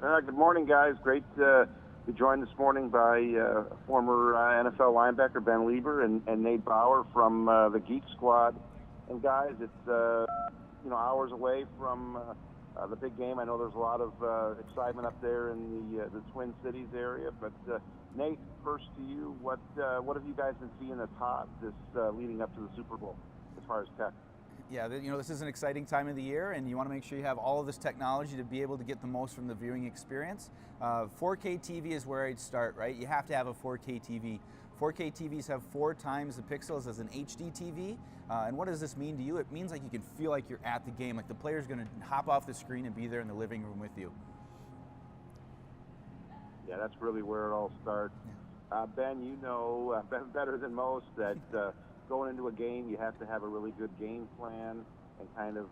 Good morning, guys. Great to be joined this morning by former NFL linebacker Ben Leber and Nate Bauer from the Geek squad. And guys, it's hours away from the big game. I know there's a lot of excitement up there in the Twin Cities area. But Nate, first to you, what have you guys been seeing that's hot this leading up to the Super Bowl as far as tech? Yeah, this is an exciting time of the year, and you want to make sure you have all of this technology to be able to get the most from the viewing experience. 4K TV is where I'd start, right? You have to have a 4K TV. 4K TVs have 4 times the pixels as an HD TV. And what does this mean to you? It means like you can feel like you're at the game, like the player's going to hop off the screen and be there in the living room with you. Yeah, that's really where it all starts. Ben, you know better than most that going into a game, you have to have a really good game plan and kind of,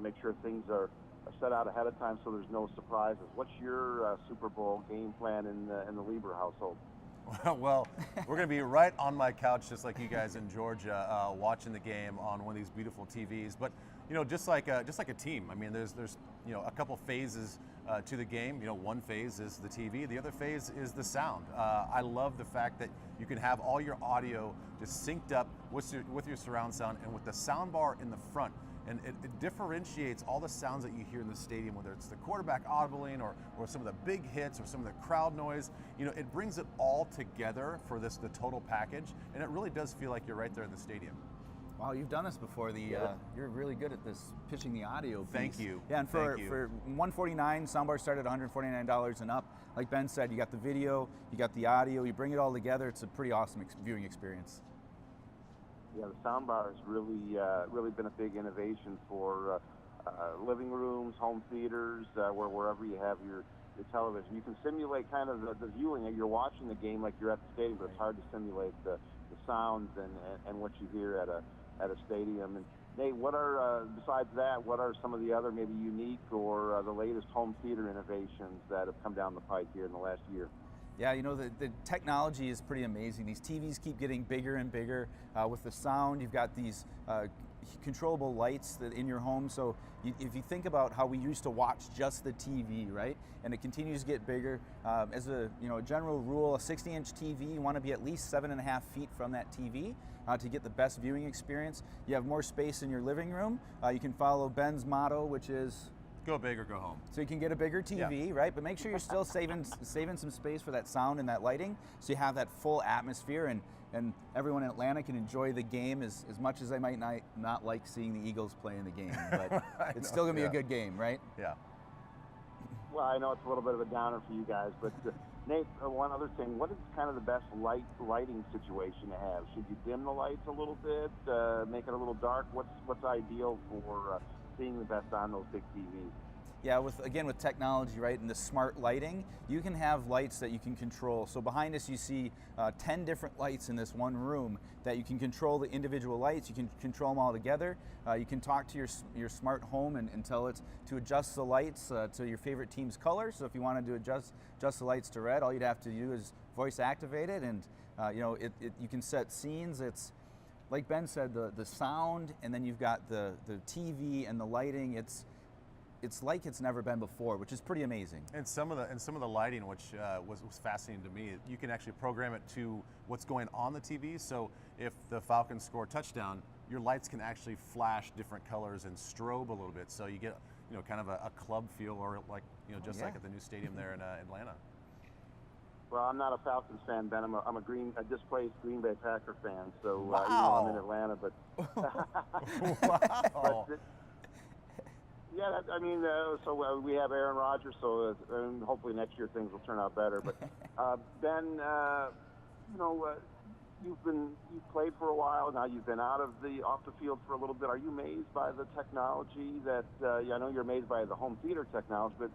make sure things are set out ahead of time so there's no surprises. What's your Super Bowl game plan in the Leber household? Well, we're going to be right on my couch, just like you guys in Georgia, watching the game on one of these beautiful TVs. But just like a team. I mean, there's a couple phases to the game. One phase is the TV. The other phase is the sound. I love the fact that you can have all your audio just synced up with your surround sound and with the sound bar in the front. And it differentiates all the sounds that you hear in the stadium, whether it's the quarterback audibling or some of the big hits or some of the crowd noise. It brings it all together for the total package, and it really does feel like you're right there in the stadium. Wow, you've done this before. You're really good at this, pitching the audio piece. Thank you. Yeah, and for $149, soundbar started at $149 and up. Like Ben said, you got the video, you got the audio, you bring it all together. It's a pretty awesome viewing experience. Yeah, the soundbar has really been a big innovation for living rooms, home theaters, wherever you have your television. You can simulate kind of the viewing. You're watching the game like you're at the stadium, but it's hard to simulate the sounds and what you hear at a stadium. And Nate, what are besides that? What are some of the other maybe unique or the latest home theater innovations that have come down the pike here in the last year? Yeah, the technology is pretty amazing. These TVs keep getting bigger and bigger. With the sound, you've got these controllable lights that in your home. So if you think about how we used to watch just the TV, right? And it continues to get bigger. As a general rule, a 60-inch TV, you want to be at least 7.5 feet from that TV to get the best viewing experience. You have more space in your living room. You can follow Ben's motto, which is go big or go home. So you can get a bigger TV, right? But make sure you're still saving some space for that sound and that lighting, so you have that full atmosphere, and everyone in Atlanta can enjoy the game as much as I might not like seeing the Eagles play in the game. But it's still going to be a good game, right? Yeah. Well, I know it's a little bit of a downer for you guys, but Nate, one other thing, what is kind of the best lighting situation to have? Should you dim the lights a little bit, make it a little dark? What's ideal for seeing the best on those big TVs? Yeah, with technology, right, and the smart lighting, you can have lights that you can control. So behind us you see 10 different lights in this one room that you can control the individual lights. You can control them all together. You can talk to your smart home and tell it to adjust the lights to your favorite team's color. So if you wanted to adjust the lights to red, all you'd have to do is voice activate it, and you can set scenes. It's like Ben said, the sound, and then you've got the TV and the lighting. It's like it's never been before, which is pretty amazing. And some of the lighting, which was fascinating to me, you can actually program it to what's going on the TV. So if the Falcons score a touchdown, your lights can actually flash different colors and strobe a little bit, so you get kind of a club feel, or like like at the new stadium there in Atlanta. Well, I'm not a Falcons fan, Ben. I'm a displaced Green Bay Packer fan. So wow. I'm in Atlanta, but wow. Yeah, so we have Aaron Rodgers, so and hopefully next year things will turn out better. But Ben, you've played for a while now. You've been off the field for a little bit. Are you amazed by the technology that? I know you're amazed by the home theater technology, but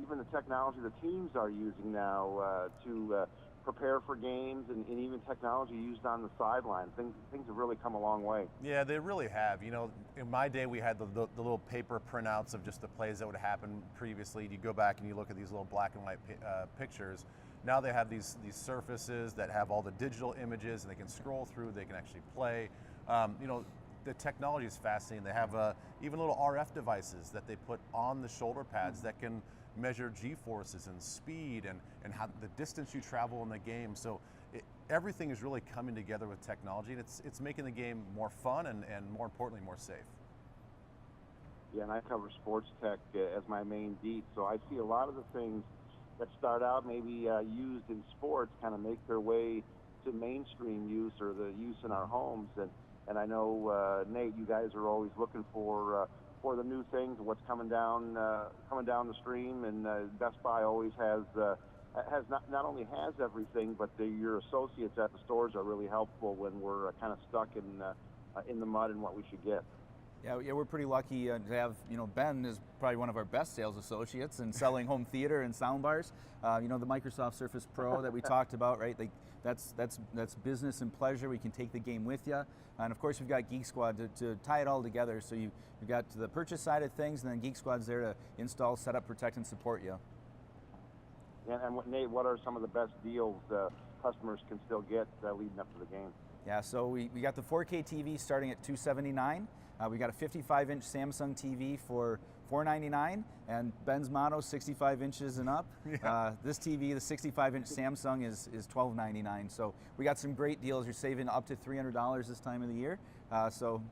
even the technology the teams are using now to prepare for games, and even technology used on the sideline. Things have really come a long way. Yeah, they really have. In my day, we had the little paper printouts of just the plays that would happen previously. You go back and you look at these little black and white pictures. Now they have these surfaces that have all the digital images, and they can scroll through. They can actually play. The technology is fascinating. They have even little RF devices that they put on the shoulder pads that can measure G-forces and speed and how the distance you travel in the game. So everything is really coming together with technology, and it's making the game more fun and more importantly, more safe. Yeah, and I cover sports tech as my main beat, so I see a lot of the things that start out maybe used in sports kind of make their way to mainstream use or the use in our homes. And I know, Nate, you guys are always looking for the new things, what's coming down the stream, and Best Buy always has not only has everything, but your associates at the stores are really helpful when we're kind of stuck in the mud and what we should get. Yeah, we're pretty lucky to have, Ben is probably one of our best sales associates in selling home theater and sound bars. The Microsoft Surface Pro that we talked about, right? That's business and pleasure. We can take the game with you. And of course, we've got Geek Squad to tie it all together. So you've got the purchase side of things, and then Geek Squad's there to install, set up, protect, and support you. And Nate, what are some of the best deals customers can still get leading up to the game? Yeah, so we got the 4K TV starting at $279. We got a 55-inch Samsung TV for $499, and Ben's motto, 65 inches and up. Yeah. This TV, the 65-inch Samsung, is $1299. So we got some great deals. You're saving up to $300 this time of the year. So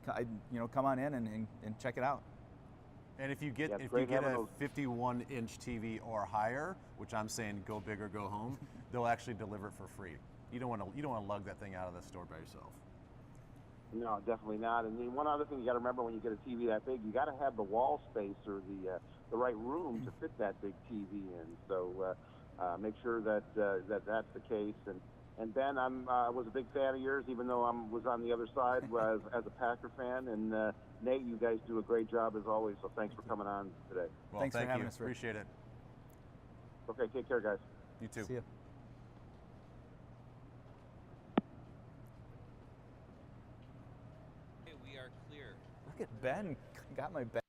come on in and check it out. And if you get a 51-inch TV or higher, which I'm saying go big or go home, they'll actually deliver it for free. You don't want to lug that thing out of the store by yourself. No, definitely not. And then one other thing you got to remember when you get a TV that big, you got to have the wall space or the right room to fit that big TV in. So make sure that that's the case. And Ben, I was a big fan of yours, even though I was on the other side as a Packer fan. And Nate, you guys do a great job as always. So thanks for coming on today. Well, thanks for having us, Rick. Appreciate it. Okay, take care, guys. You too. See ya. We are clear. Look at Ben, got my bag.